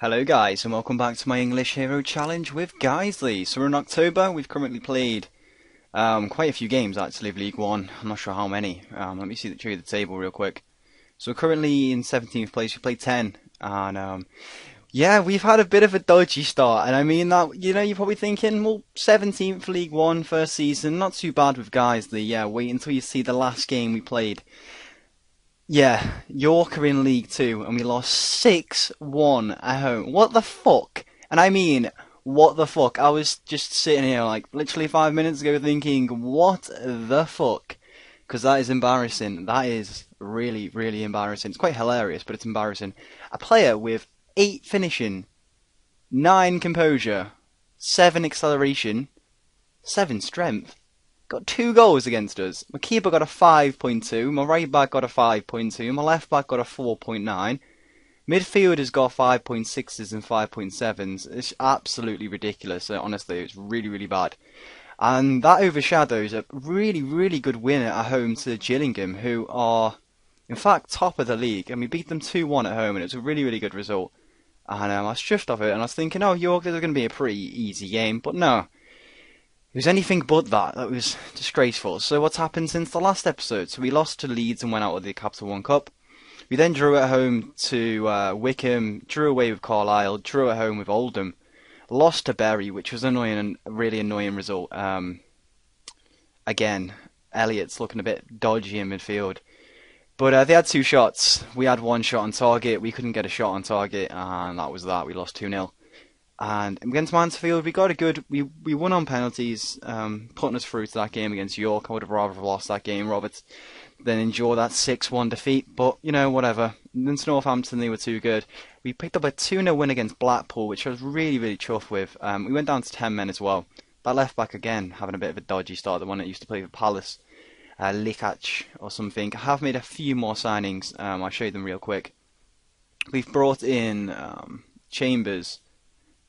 Hello guys and welcome back to my English Hero Challenge with Geisley. So we're in October, we've currently played quite a few games actually of League One. I'm not sure how many. Let me show you the table real quick. So we're currently in 17th place, we played 10 and yeah, we've had a bit of a dodgy start, and I mean that, you're probably thinking, well, 17th League One first season, not too bad with Geisley. Yeah, wait until you see the last game we played. Yeah, York are in League Two, and we lost 6-1 at home. What the fuck? And I mean, what the fuck? I was just sitting here, like, literally 5 minutes ago thinking, what the fuck? Because that is embarrassing. That is really, really embarrassing. It's quite hilarious, but it's embarrassing. A player with 8 finishing, 9 composure, 7 acceleration, 7 strength got 2 goals against us. My keeper got a 5.2, my right back got a 5.2, my left back got a 4.9. Midfielders got 5.6s and 5.7s. It's absolutely ridiculous. Honestly, it's really, really bad. And that overshadows a really, really good win at home to Gillingham, who are, in fact, top of the league. And we beat them 2-1 at home, and it was a really, really good result. And I was chuffed off it, and I was thinking, oh, York, this is going to be a pretty easy game. But no, it was anything but that. That was disgraceful. So what's happened since the last episode? So we lost to Leeds and went out of the Capital One Cup. We then drew at home to Wickham, drew away with Carlisle, drew at home with Oldham, lost to Bury, which was annoying and a really annoying result. Again, Elliott's looking a bit dodgy in midfield. But they had 2 shots. We had 1 shot on target. We couldn't get a shot on target, and that was that. We lost 2-0. And against Mansfield, we got a good. We won on penalties, putting us through to that game against York. I would have rather have lost that game, Roberts, than endure that 6-1 defeat. But whatever. Against Northampton, they were too good. We picked up a 2-0 win against Blackpool, which I was really, really chuffed with. We went down to 10 men as well. That left back again, having a bit of a dodgy start. The one that used to play for Palace, Likach or something. I have made a few more signings. I'll show you them real quick. We've brought in Chambers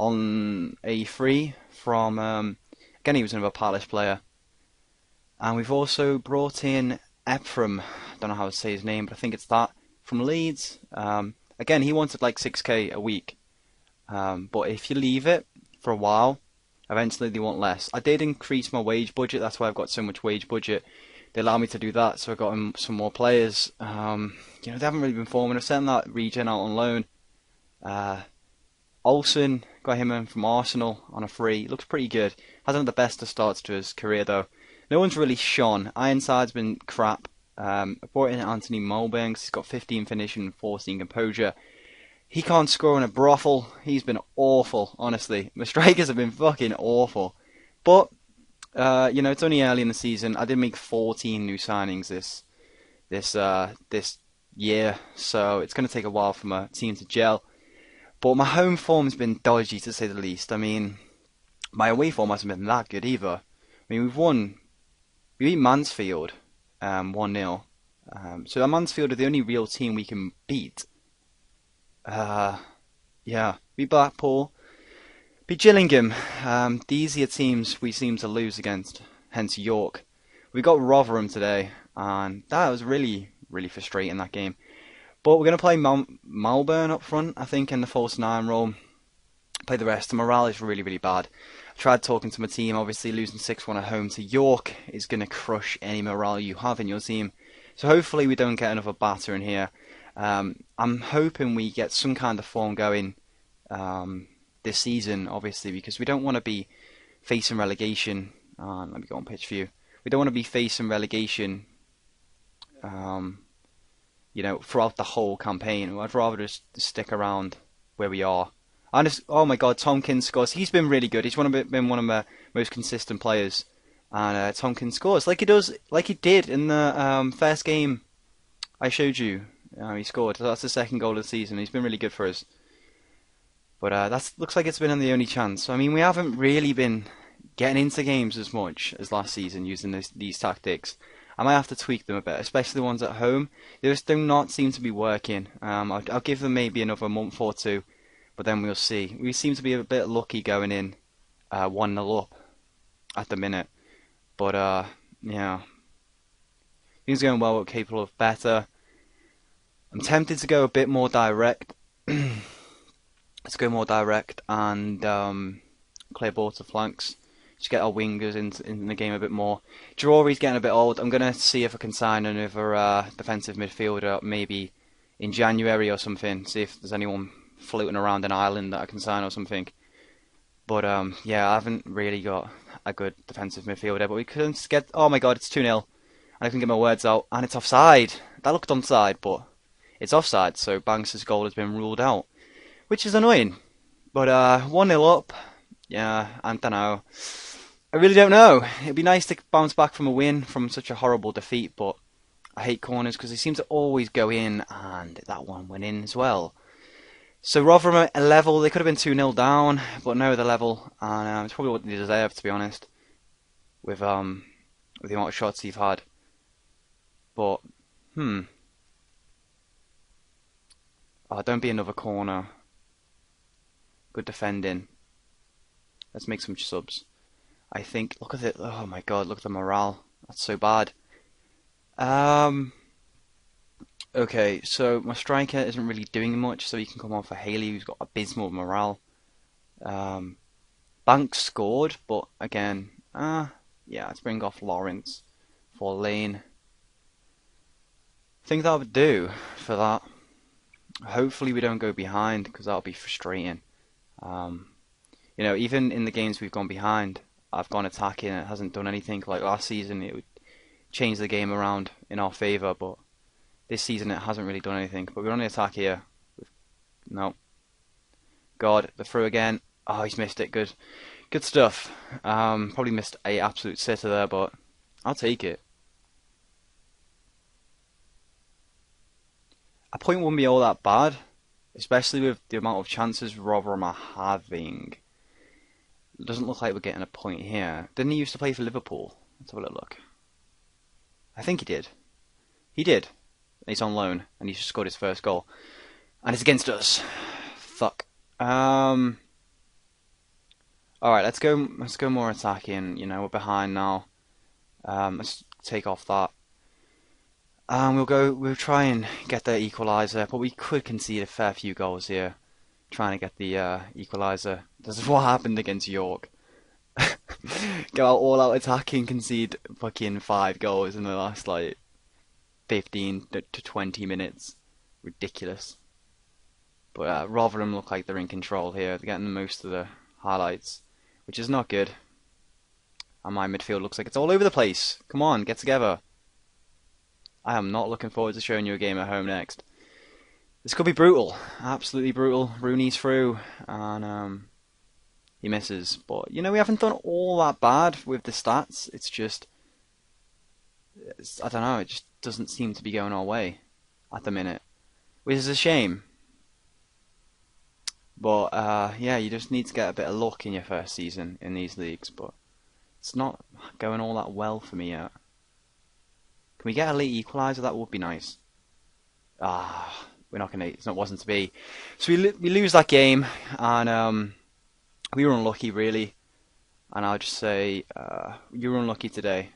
on a free from, again, he was another Palace player. And we've also brought in Ephrem, I don't know how to say his name, but I think it's that, from Leeds. Again, he wanted like 6k a week. But if you leave it for a while, eventually they want less. I did increase my wage budget, that's why I've got so much wage budget. They allowed me to do that, so I got him some more players. They haven't really been forming. I've sent that regen out on loan. Olsen, got him in from Arsenal on a free. Looks pretty good. Hasn't had the best of starts to his career though. No one's really shone. Ironside's been crap. I brought in Anthony Mulbanks. He's got 15 finishing and 14 composure. He can't score in a brothel. He's been awful, honestly. My strikers have been fucking awful. But it's only early in the season. I did make 14 new signings this year, so it's going to take a while for my team to gel. But my home form's been dodgy, to say the least. I mean, my away form hasn't been that good either. I mean, we beat Mansfield 1-0. So Mansfield are the only real team we can beat. Yeah, beat Blackpool, beat Gillingham. The easier teams we seem to lose against, hence York. We got Rotherham today, and that was really, really frustrating, that game. But we're going to play Malburn up front, I think, in the false 9 role. Play the rest. The morale is really, really bad. I tried talking to my team. Obviously, losing 6-1 at home to York is going to crush any morale you have in your team. So hopefully we don't get another batter in here. I'm hoping we get some kind of form going this season, obviously, because we don't want to be facing relegation. Let me go on pitch view. We don't want to be facing relegation throughout the whole campaign. I'd rather just stick around where we are. And oh my God, Tompkins scores. He's been really good. He's been one of my most consistent players. And Tompkins scores like he did in the first game I showed you. He scored. That's the second goal of the season. He's been really good for us. But that looks like it's been the only chance. I mean, we haven't really been getting into games as much as last season using these tactics. I might have to tweak them a bit, especially the ones at home. They just do not seem to be working. I'll give them maybe another month or two, but then we'll see. We seem to be a bit lucky going in 1-0 up at the minute. But, yeah. Things are going well, we're capable of better. I'm tempted to go a bit more direct. Let's go more direct and clear ball to flanks. Just get our wingers in the game a bit more. Drury's getting a bit old. I'm going to see if I can sign another defensive midfielder maybe in January or something. See if there's anyone floating around an island that I can sign or something. But yeah, I haven't really got a good defensive midfielder. But we couldn't get. Oh my god, it's 2-0. And I can get my words out. And it's offside. That looked onside, but it's offside. So Banks' goal has been ruled out, which is annoying. But 1-0 up. Yeah, I don't know. I really don't know. It'd be nice to bounce back from a win from such a horrible defeat, but I hate corners because they seem to always go in, and that one went in as well. So Rotherham at a level, they could have been 2-0 down, but no, they're level, and it's probably what they deserve, to be honest, with the amount of shots they've had. But, oh, don't be another corner. Good defending. Let's make some subs. I think, look at it, oh my god, look at the morale. That's so bad. Okay, so my striker isn't really doing much, so you can come on for Haley, who's got abysmal morale. Banks scored, but again, yeah, let's bring off Lawrence for Lane. I think that would do for that. Hopefully we don't go behind, because that'll be frustrating. You know, even in the games we've gone behind, I've gone attacking and it hasn't done anything. Like last season, it would change the game around in our favour, but this season it hasn't really done anything. But we're on the attack here. No. God, the throw again. Oh, he's missed it. Good. Good stuff. Probably missed a absolute sitter there, but I'll take it. A point wouldn't be all that bad, especially with the amount of chances Rotherham are having. It doesn't look like we're getting a point here. Didn't he used to play for Liverpool? Let's have a little look. I think he did. He did. He's on loan, and he's just scored his first goal. And it's against us. Fuck. Alright, let's go more attacking. You know, we're behind now. Let's take off that. We'll try and get the equaliser, but we could concede a fair few goals here, trying to get the equaliser. This is what happened against York. Go out all out attacking, concede fucking 5 goals in the last like 15 to 20 minutes. Ridiculous. But Rotherham look like they're in control here. They're getting most of the highlights, which is not good. And my midfield looks like it's all over the place. Come on, get together. I am not looking forward to showing you a game at home next. This could be brutal, absolutely brutal. Rooney's through, and he misses. But you know, we haven't done all that bad with the stats. It's just, I don't know. It just doesn't seem to be going our way at the minute, which is a shame. But yeah, you just need to get a bit of luck in your first season in these leagues. But it's not going all that well for me yet. Can we get a late equaliser? That would be nice. We're not gonna. It wasn't to be. So we lose that game, and we were unlucky really. And I'll just say you were unlucky today.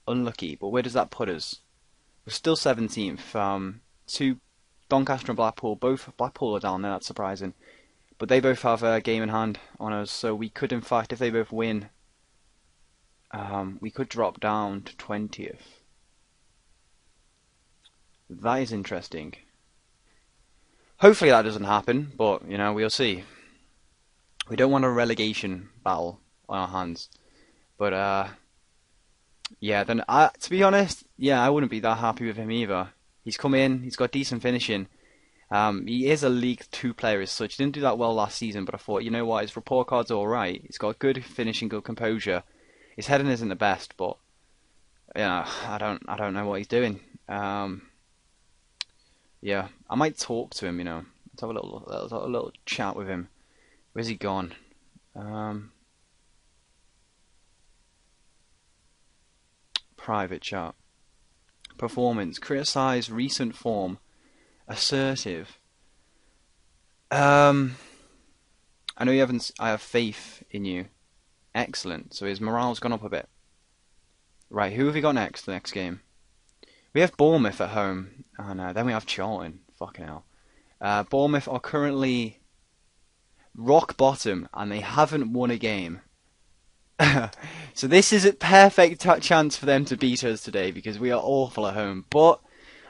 Unlucky, but where does that put us? We're still 17th. Two Doncaster and Blackpool. Both Blackpool are down there. That's surprising, but they both have a game in hand on us. So we could, in fact, if they both win, we could drop down to 20th. That is interesting. Hopefully that doesn't happen, but you know, we'll see. We don't want a relegation battle on our hands. But yeah, then to be honest, yeah, I wouldn't be that happy with him either. He's come in, he's got decent finishing. He is a League 2 player as such. He didn't do that well last season, but I thought, you know what, his report card's alright. He's got good finishing, good composure. His heading isn't the best, but you know, I don't know what he's doing. Yeah, I might talk to him, you know. Let's have a little chat with him. Where's he gone? Private chat. Performance. Criticise recent form. Assertive. I know you haven't. I have faith in you. Excellent. So his morale's gone up a bit. Right, who have we got next? The next game. We have Bournemouth at home, and then we have Charlton. Fucking hell. Bournemouth are currently rock bottom, and they haven't won a game. So this is a perfect chance for them to beat us today because we are awful at home. But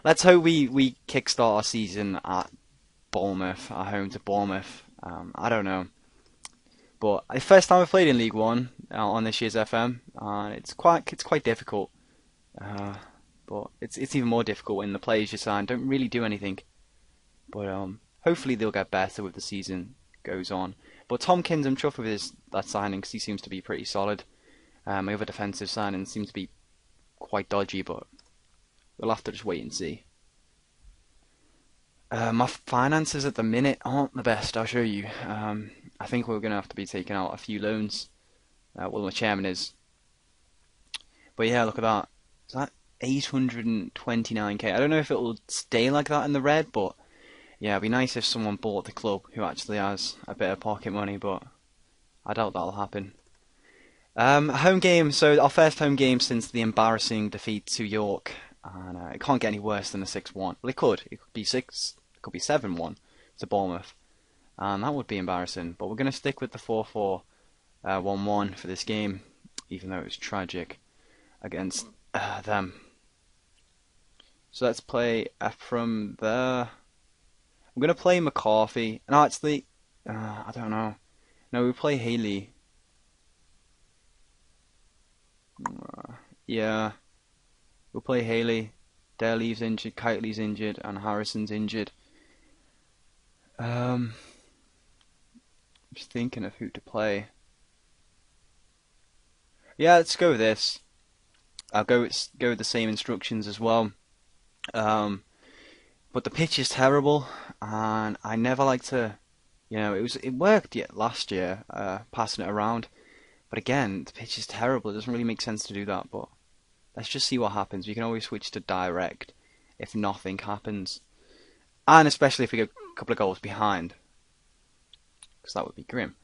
let's hope we kickstart our season at Bournemouth, at home to Bournemouth. I don't know. But the first time I've played in League One on this year's FM, and it's quite difficult. Uh, but it's even more difficult when the players you sign don't really do anything. But hopefully they'll get better with the season goes on. But Tomkins, I'm chuffed with that signing because he seems to be pretty solid. My other defensive signings seem to be quite dodgy, but we'll have to just wait and see. My finances at the minute aren't the best, I'll show you. I think we're going to have to be taking out a few loans. Well, my chairman is. But yeah, look at that. Is that 829k? I don't know if it will stay like that in the red, but yeah, it'd be nice if someone bought the club who actually has a bit of pocket money, but I doubt that'll happen. Home game, so our first home game since the embarrassing defeat to York, and it can't get any worse than a 6-1. Well, it could. It could be 7-1 to Bournemouth, and that would be embarrassing. But we're going to stick with the 4-4, 1-1 for this game, even though it was tragic against them. So let's play from there. I'm going to play McCarthy. No, actually, I don't know. No, we play Haley. Yeah, we'll play Haley. Daly's injured, Kitely's injured, and Harrison's injured. I'm just thinking of who to play. Yeah, let's go with this. I'll go with the same instructions as well. But the pitch is terrible, and I never like to. It worked last year, passing it around. But again, the pitch is terrible. It doesn't really make sense to do that. But let's just see what happens. We can always switch to direct if nothing happens, and especially if we go a couple of goals behind, because that would be grim.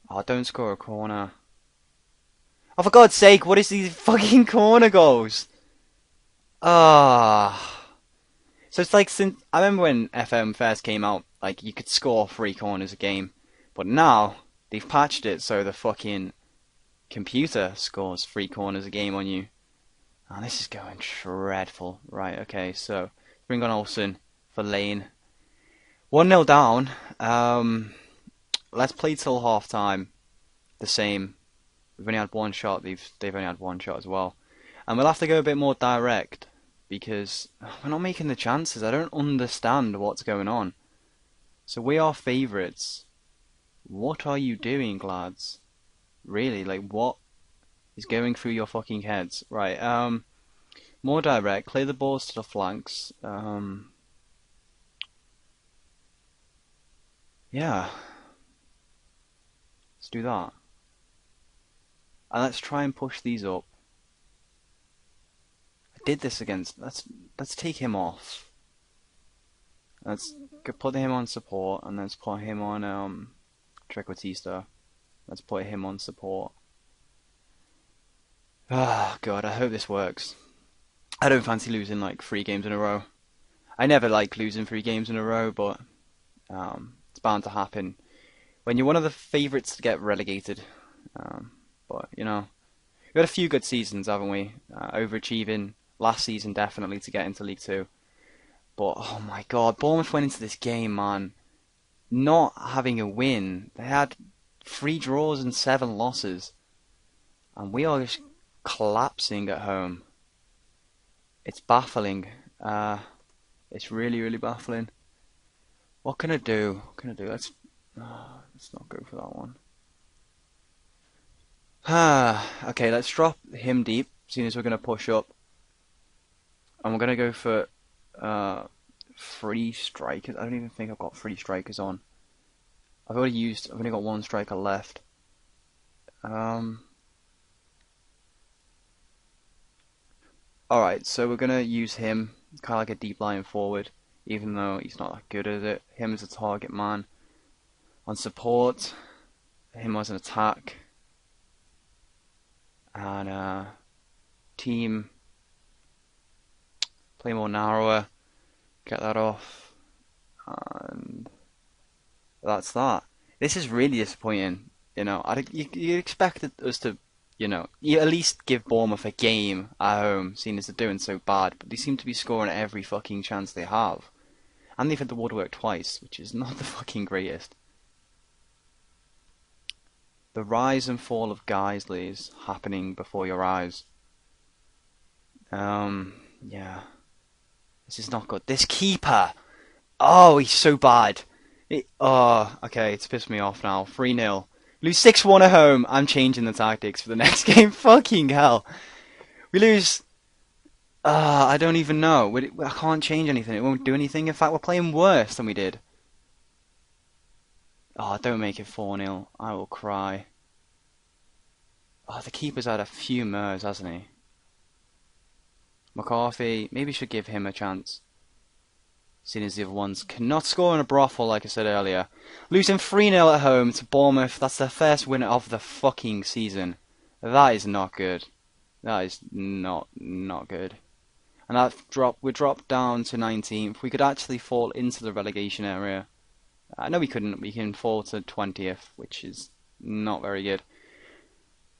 Oh, don't score a corner. Oh, for God's sake, what is these fucking corner goals? Ah. So it's like since I remember when FM first came out, like you could score 3 corners a game, but now they've patched it so the fucking computer scores 3 corners a game on you. And this is going dreadful. Right, okay, so bring on Olsen for Lane. 1-0 down. Let's play till half time. The same. We've only had one shot. They've only had one shot as well, and we'll have to go a bit more direct because we're not making the chances. I don't understand what's going on. So we are favourites. What are you doing, lads? Really, like what is going through your fucking heads? Right. More direct. Clear the balls to the flanks. Yeah. Let's do that. And let's try and push these up. I did this against. Let's take him off. Let's put him on support, and let's put him on Trequartista. Let's put him on support. Ah, God, I hope this works. I don't fancy losing like 3 games in a row. I never like losing 3 games in a row, but it's bound to happen when you're one of the favourites to get relegated. But we've had a few good seasons, haven't we? Overachieving last season definitely to get into League 2. But oh my God, Bournemouth went into this game, man, not having a win. They had 3 draws and 7 losses, and we are just collapsing at home. It's baffling. It's really, really baffling. What can I do? What can I do? Let's not go for that one. Okay, let's drop him deep, seeing as we're going to push up. And we're going to go for 3 strikers. I don't even think I've got 3 strikers on. I've only got 1 striker left. Alright, so we're going to use him, kind of like a deep lying forward, even though he's not that good at it. Him as a target man. On support, him as an attack. And team, play more narrower. Get that off. And that's that. This is really disappointing. You expected us to, you at least give Bournemouth a game at home, seeing as they're doing so bad. But they seem to be scoring every fucking chance they have. And they've hit the woodwork twice, which is not the fucking greatest. The rise and fall of Guiseley is happening before your eyes. Yeah. This is not good. This keeper! Oh, he's so bad. Okay, it's pissed me off now. 3-0. Lose 6-1 at home. I'm changing the tactics for the next game. Fucking hell. We lose... I don't even know. I can't change anything. It won't do anything. In fact, we're playing worse than we did. Oh, don't make it 4-0. I will cry. Oh, the keeper's had a few murs, hasn't he? McCarthy, maybe should give him a chance. Seeing as the other ones cannot score in a brothel, like I said earlier. Losing 3-0 at home to Bournemouth, that's their first win of the fucking season. That is not good. That is not good. And we dropped down to 19th. We could actually fall into the relegation area. No, we couldn't. We can fall to 20th, which is not very good.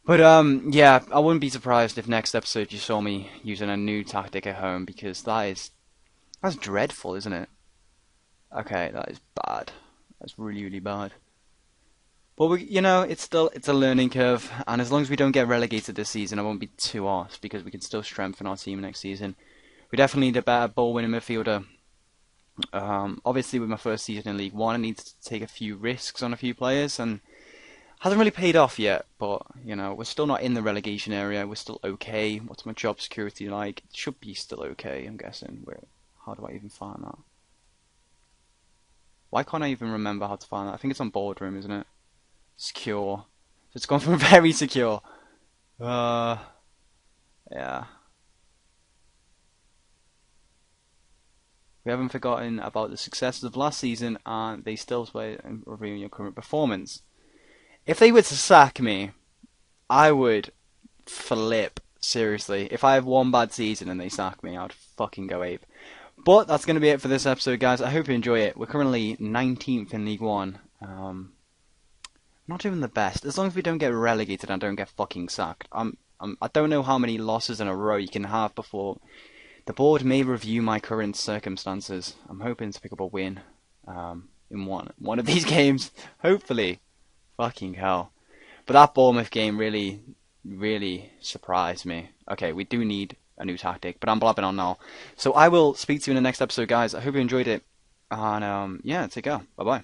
But yeah, I wouldn't be surprised if next episode you saw me using a new tactic at home, because that's dreadful, isn't it? Okay, that is bad. That's really, really bad. But it's a learning curve, and as long as we don't get relegated this season, I won't be too arsed, because we can still strengthen our team next season. We definitely need a better ball-winning midfielder. Obviously, with my first season in League One, I need to take a few risks on a few players, and hasn't really paid off yet. But we're still not in the relegation area. We're still okay. What's my job security like? It should be still okay, I'm guessing. How do I even find that? Why can't I even remember how to find that? I think it's on Boardroom, isn't it? Secure. So it's gone from very secure. Yeah. We haven't forgotten about the successes of last season, and they still play and reviewing your current performance. If they were to sack me, I would flip, seriously. If I have one bad season and they sack me, I'd fucking go ape. But that's going to be it for this episode, guys. I hope you enjoy it. We're currently 19th in League One. Not doing the best. As long as we don't get relegated and don't get fucking sacked. I don't know how many losses in a row you can have before the board may review my current circumstances. I'm hoping to pick up a win in one of these games. Hopefully. Fucking hell. But that Bournemouth game really, really surprised me. Okay, we do need a new tactic, but I'm blabbing on now. So I will speak to you in the next episode, guys. I hope you enjoyed it. And yeah, take care. Bye-bye.